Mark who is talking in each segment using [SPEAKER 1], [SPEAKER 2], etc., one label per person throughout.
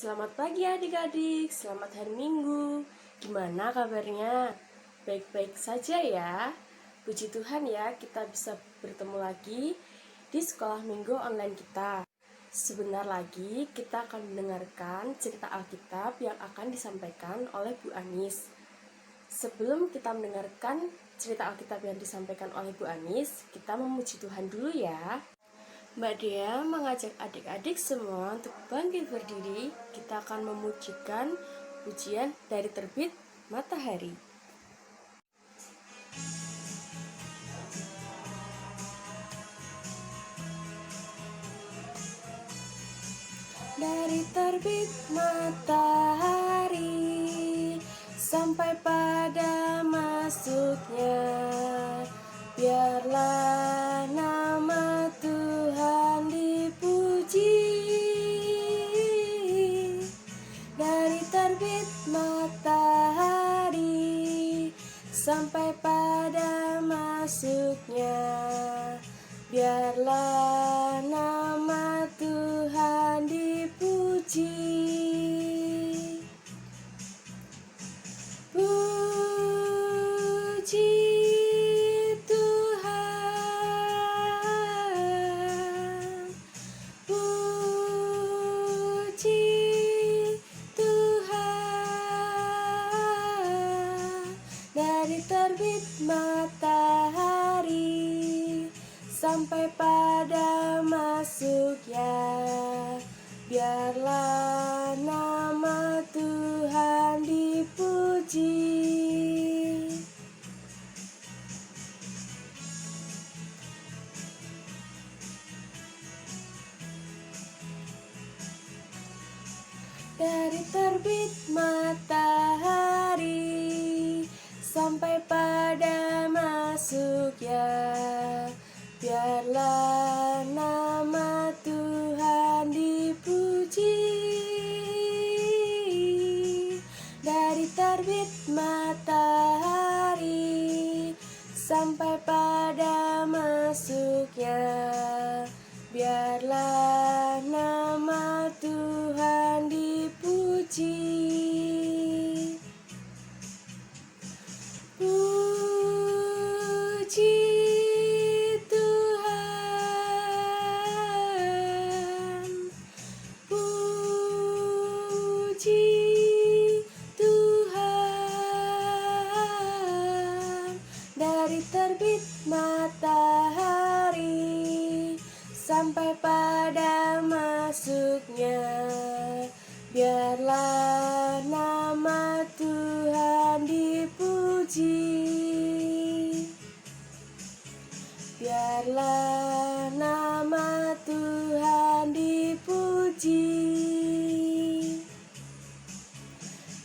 [SPEAKER 1] Selamat pagi adik-adik, selamat hari Minggu. Gimana kabarnya? Baik-baik saja ya. Puji Tuhan ya, kita bisa bertemu lagi di sekolah minggu online kita. Sebentar lagi kita akan mendengarkan cerita Alkitab yang akan disampaikan oleh Bu Anis. Sebelum kita mendengarkan cerita Alkitab yang disampaikan oleh Bu Anis, kita memuji Tuhan dulu ya. Mbak Dea mengajak adik-adik semua untuk bangkit berdiri. Kita akan memujikan pujian dari terbit matahari. Dari terbit matahari sampai pada masuknya, biarlah nama Tuhan dipuji. Dari terbit matahari sampai pada masuknya, biarlah nama Tuhan dipuji. Puji Tuhan, puji Tuhan. Dari terbit matahari sampai pada masuknya, biarlah nama Tuhan dipuji. Dari terbit matahari sampai pada masuknya, biarlah nama Tuhan dipuji. Dari terbit matahari sampai pada masuknya, biarlah nama Tuhan dipuji. Puji Tuhan, puji Tuhan. Dari terbit matahari sampai pada masuknya, biarlah nama Tuhan dipuji. Biarlah nama Tuhan dipuji.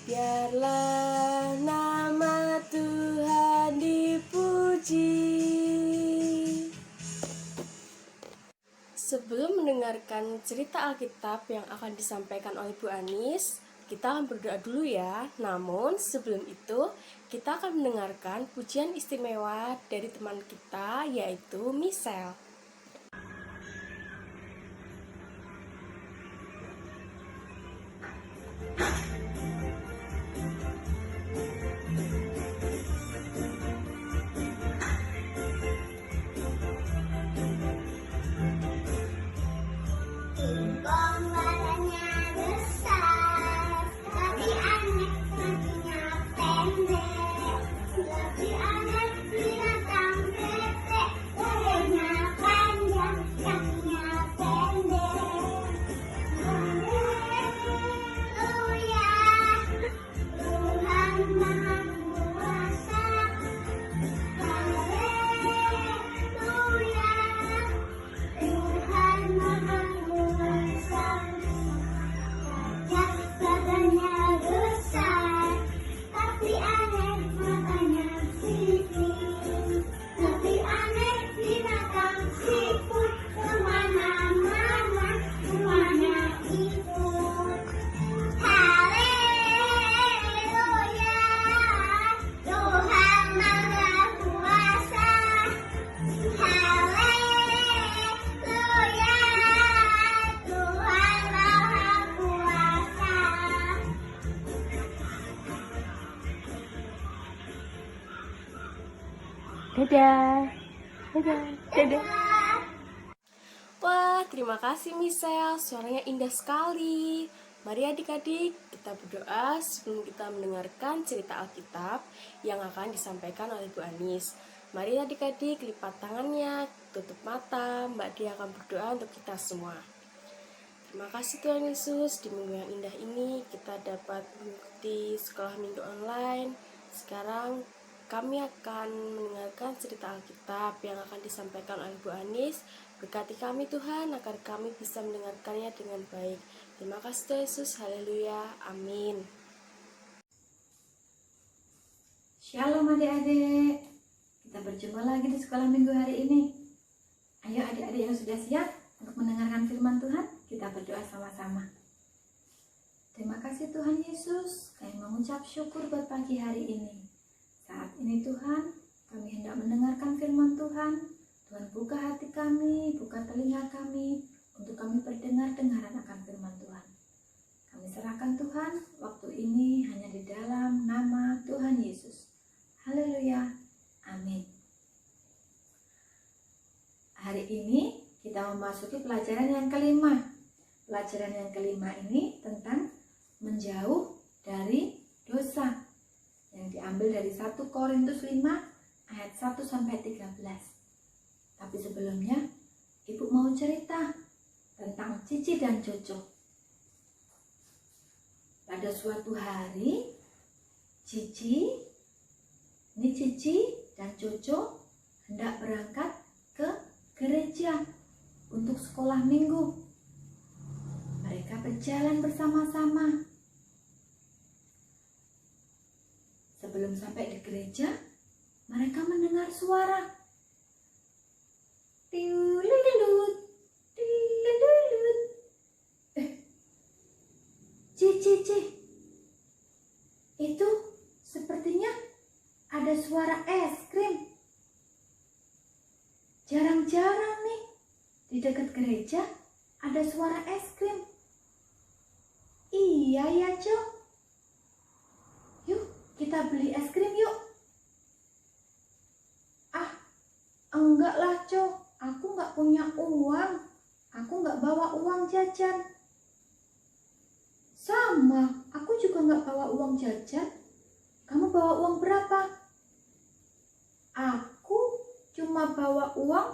[SPEAKER 1] Biarlah nama Tuhan dipuji. Sebelum mendengarkan cerita Alkitab yang akan disampaikan oleh Bu Anis, kita akan berdoa dulu ya. Namun sebelum itu, kita akan mendengarkan pujian istimewa dari teman kita, yaitu Michelle.
[SPEAKER 2] Lebih aneh binatang bebek, bolehnya
[SPEAKER 1] Dadah. Dadah. Dadah. Wah, terima kasih Michelle, suaranya indah sekali. Mari adik-adik, kita berdoa sebelum kita mendengarkan cerita Alkitab yang akan disampaikan oleh Bu Anis. Mari adik-adik, lipat tangannya, tutup mata, Mbak Dia akan berdoa untuk kita semua. Terima kasih Tuhan Yesus, di minggu yang indah ini kita dapat mengikuti sekolah minggu online. Sekarang kami akan mendengarkan cerita Alkitab yang akan disampaikan oleh Bu Anis. Berkati kami Tuhan, agar kami bisa mendengarkannya dengan baik. Terima kasih Tuhan Yesus, haleluya, amin.
[SPEAKER 2] Shalom adik-adik, kita berjumpa lagi di sekolah minggu hari ini. Ayo adik-adik yang sudah siap untuk mendengarkan firman Tuhan, kita berdoa sama-sama. Terima kasih Tuhan Yesus, kami mengucap syukur buat pagi hari ini. Saat ini Tuhan, kami hendak mendengarkan firman Tuhan. Tuhan buka hati kami, buka telinga kami, untuk kami berdengar-dengaran akan firman Tuhan. Kami serahkan Tuhan, waktu ini hanya di dalam nama Tuhan Yesus. Haleluya, amin. Hari ini kita memasuki pelajaran yang kelima. Pelajaran yang kelima ini tentang menjauh dari dosa, yang diambil dari 1 Korintus 5 ayat 1-13. Tapi sebelumnya, Ibu mau cerita tentang Cici dan Coco. Pada suatu hari, Cici dan Coco hendak berangkat ke gereja untuk sekolah minggu. Mereka berjalan bersama-sama. Sebelum sampai di gereja, mereka mendengar suara. Tiulilut, tiulilut. Cici, itu sepertinya ada suara es krim. Jarang-jarang nih di dekat gereja ada suara es krim. Iya ya, Cok. Yuk, kita beli es krim yuk. Ah, enggak lah, Cok. Aku nggak punya uang. Aku nggak bawa uang jajan. Sama, aku juga nggak bawa uang jajan. Kamu bawa uang berapa? Aku cuma bawa uang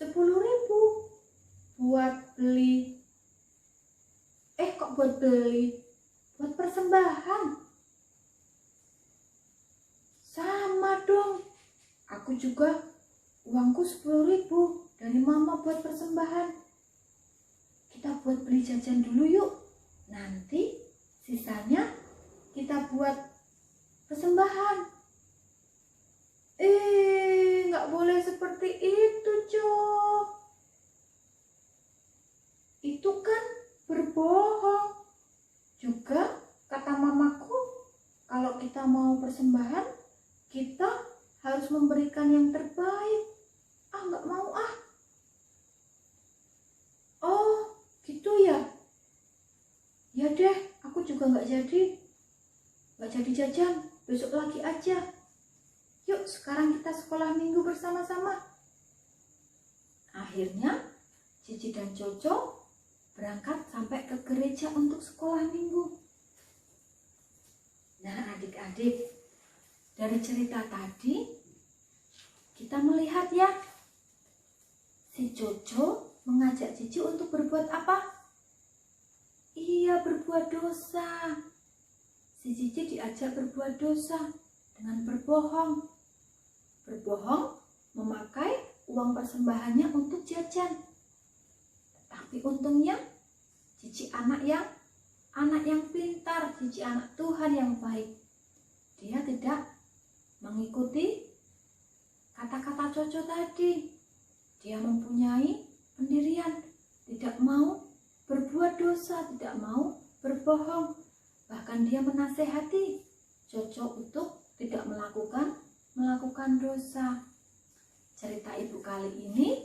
[SPEAKER 2] 10.000 buat beli. Kok buat beli? Buat persembahan. Sama dong. Aku juga uangku 10.000 dari mama buat persembahan. Kita buat beli jajan dulu yuk. Nanti sisanya kita buat persembahan. Nggak boleh seperti itu, Cok. Itu kan berbohong. Juga kata mamaku, kalau kita mau persembahan, kita harus memberikan yang terbaik. Nggak mau ah. Oh, gitu ya. Ya deh, aku juga nggak jadi jajan. Besok lagi aja. Yuk, sekarang kita sekolah minggu bersama-sama. Akhirnya, Cici dan Coco berangkat sampai ke gereja untuk sekolah minggu. Nah, adik-adik, dari cerita tadi, kita melihat ya, si Coco mengajak Cici untuk berbuat apa? Iya, berbuat dosa. Si Cici diajak berbuat dosa dengan berbohong. Berbohong memakai uang persembahannya untuk jajan. Tapi untungnya Cici anak yang pintar, Cici anak Tuhan yang baik. Dia tidak mengikuti kata-kata Coco tadi. Dia mempunyai pendirian, tidak mau berbuat dosa, tidak mau berbohong. Bahkan dia menasehati Coco untuk tidak melakukan dosa. Cerita ibu kali ini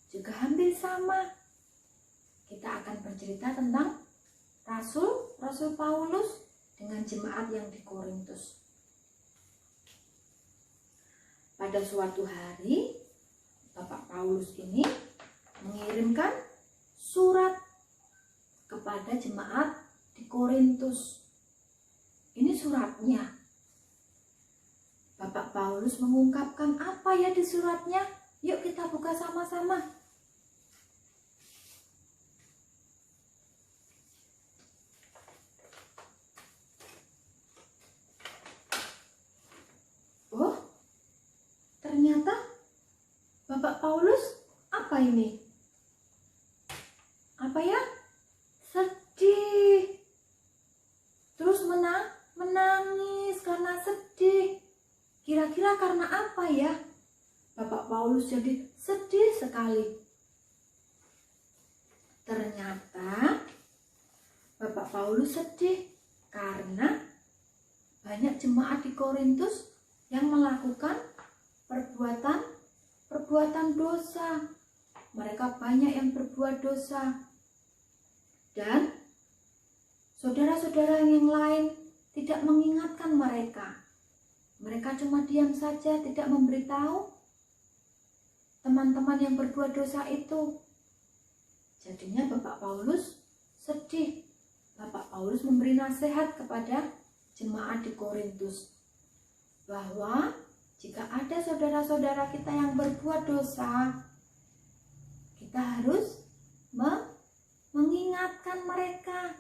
[SPEAKER 2] juga hampir sama. Kita akan bercerita tentang Rasul Paulus dengan jemaat yang di Korintus. pada suatu hari Bapak Paulus ini mengirimkan surat kepada jemaat di Korintus. Ini suratnya. Bapak Paulus mengungkapkan apa ya di suratnya? Yuk kita buka sama-sama. Oh, ternyata Bapak Paulus apa ini? Apa ya? Sedih. Terus menangis karena sedih. Kira-kira karena apa ya? Bapak Paulus jadi sedih sekali. Ternyata Bapak Paulus sedih karena banyak jemaat di Korintus yang melakukan perbuatan dosa. Mereka banyak yang berbuat dosa. Dan saudara-saudara yang lain tidak mengingatkan mereka. Mereka cuma diam saja, tidak memberitahu teman-teman yang berbuat dosa itu. Jadinya Bapak Paulus sedih. Bapak Paulus memberi nasihat kepada jemaat di Korintus bahwa jika ada saudara-saudara kita yang berbuat dosa, kita harus mengingatkan mereka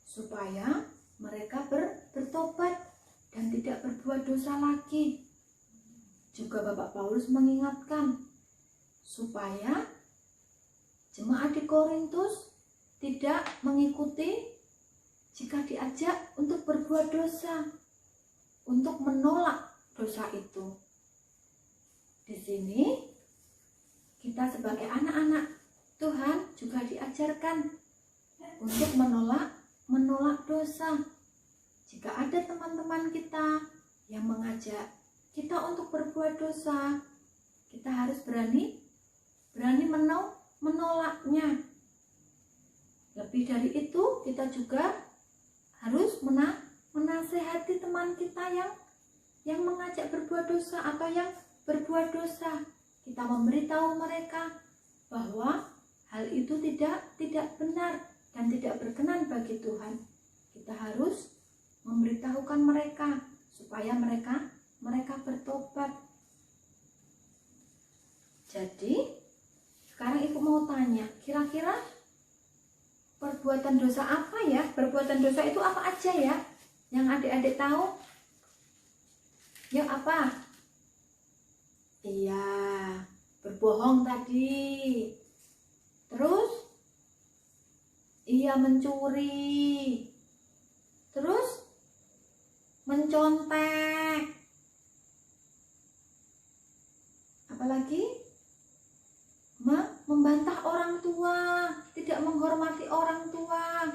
[SPEAKER 2] supaya mereka bertobat dan tidak berbuat dosa lagi. Juga Bapak Paulus mengingatkan supaya jemaat di Korintus tidak mengikuti jika diajak untuk berbuat dosa, untuk menolak dosa itu. Di sini kita sebagai anak-anak Tuhan juga diajarkan untuk menolak dosa. Jika ada teman-teman kita yang mengajak kita untuk berbuat dosa, kita harus berani menolaknya. Lebih dari itu, kita juga harus menasehati teman kita yang mengajak berbuat dosa atau yang berbuat dosa. Kita memberitahu mereka bahwa hal itu tidak benar dan tidak berkenan bagi Tuhan. Kita harus memberitahukan mereka supaya mereka bertobat. Jadi sekarang ibu mau tanya, kira-kira perbuatan dosa apa ya? Perbuatan dosa itu apa aja ya? Yang adik-adik tahu? Yuk, apa? Iya, berbohong tadi. Terus? Iya, mencuri. Terus? Mencontek. Apalagi? Membantah orang tua, tidak menghormati orang tua.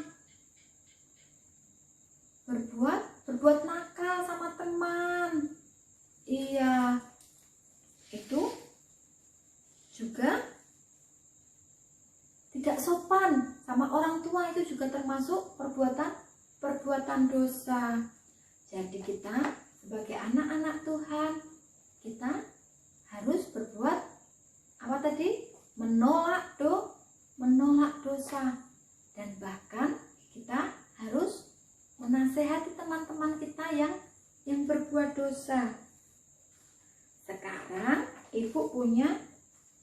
[SPEAKER 2] Berbuat nakal sama teman. Iya. Itu juga tidak sopan sama orang tua, itu juga termasuk perbuatan dosa. Jadi kita sebagai anak-anak Tuhan, kita harus berbuat apa tadi? Menolak dosa. Dan bahkan kita harus menasehati teman-teman kita yang berbuat dosa. Sekarang ibu punya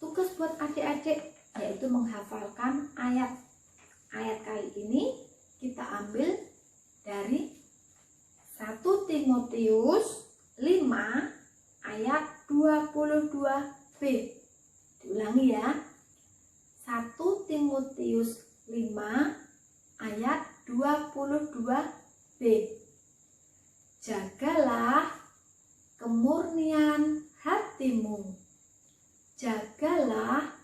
[SPEAKER 2] tugas buat adik-adik, yaitu menghafalkan ayat. Ayat kali ini kita ambil dari 1 Timotius 5 ayat 22b. Diulangi ya. 1 Timotius 5 ayat 22b. Jagalah kemurnian hatimu. Jagalah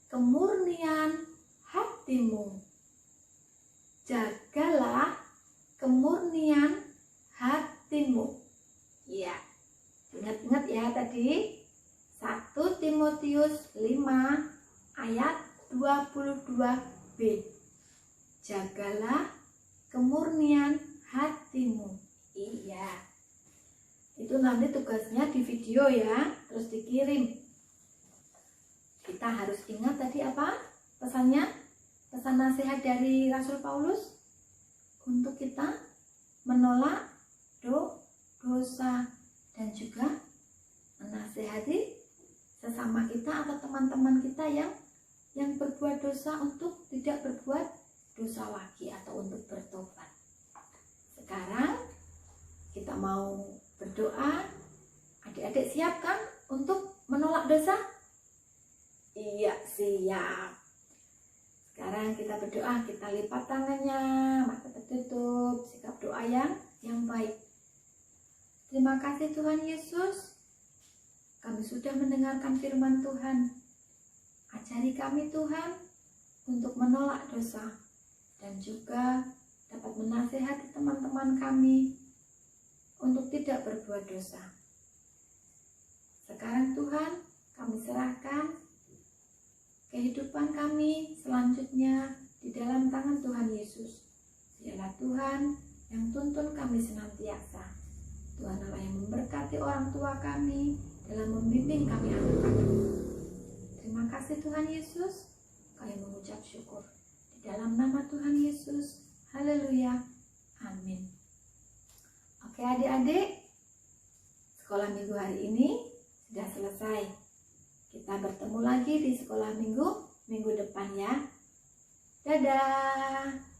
[SPEAKER 2] kemurnian hatimu. Jagalah kemurnian hatimu. Ya, ingat-ingat ya tadi 1 Timotius 5 ayat 22b. Jagalah kemurnian hatimu. Iya. Itu nanti tugasnya di video ya. terus dikirim. Kita harus ingat tadi apa pesannya? Pesan nasihat dari Rasul Paulus untuk kita menolak dosa dan juga menasihati sesama kita atau teman-teman kita yang berbuat dosa untuk tidak berbuat dosa lagi atau untuk bertobat. Sekarang kita mau berdoa. Adik-adik siap kan untuk menolak dosa? Iya, siap. Sekarang kita berdoa, kita lipat tangannya, mata tertutup, sikap doa yang baik. Terima kasih Tuhan Yesus, kami sudah mendengarkan firman Tuhan. Ajari kami Tuhan untuk menolak dosa dan juga dapat menasihati teman-teman kami untuk tidak berbuat dosa. Sekarang Tuhan, kami serahkan kehidupan kami selanjutnya di dalam tangan Tuhan Yesus. Dialah Tuhan yang tuntun kami senantiasa. Tuhan Allah yang memberkati orang tua kami dalam membimbing kami anak-anak. Terima kasih Tuhan Yesus, kami mengucap syukur. Di dalam nama Tuhan Yesus, haleluya, amin. Oke adik-adik, sekolah minggu hari ini sudah selesai. Kita bertemu lagi di sekolah minggu depan ya. Dadah.